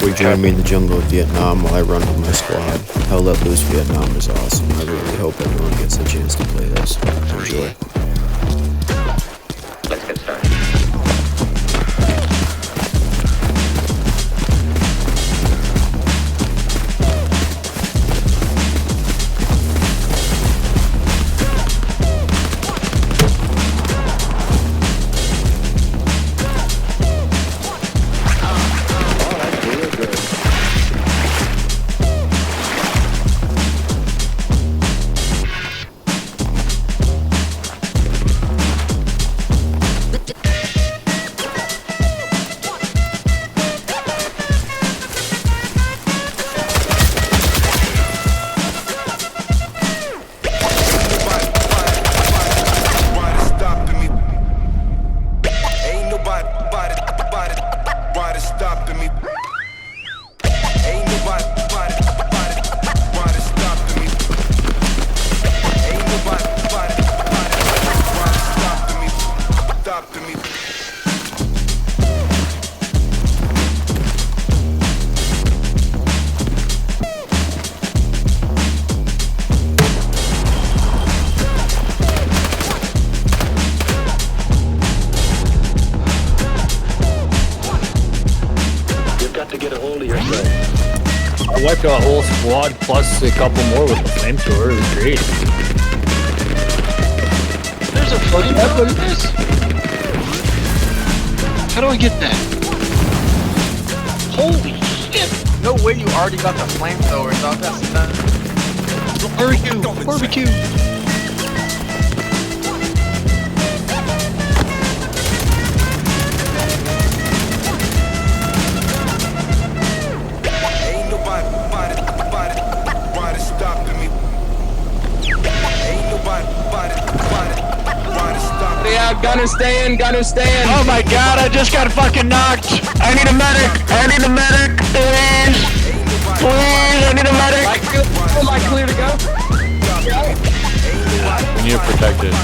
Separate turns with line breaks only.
We joined me in the jungle of Vietnam while I run with my squad. Hell Let Loose Vietnam is awesome. I really hope everyone gets a chance to play this. Enjoy.
Let's get started.
I wiped out a whole squad plus a couple more with the flamethrower. It was great.
There's a flamethrower in this? How do I get that? Holy shit!
No way you already got the flamethrower, dog. That's nuts.
Barbecue! Barbecue!
Yeah, gunner stand, gunner stand.
Oh my god, I just got fucking knocked! I need a medic! I need a medic! Please! Please, I need a medic!
Am I clear to go?
We need to protect it.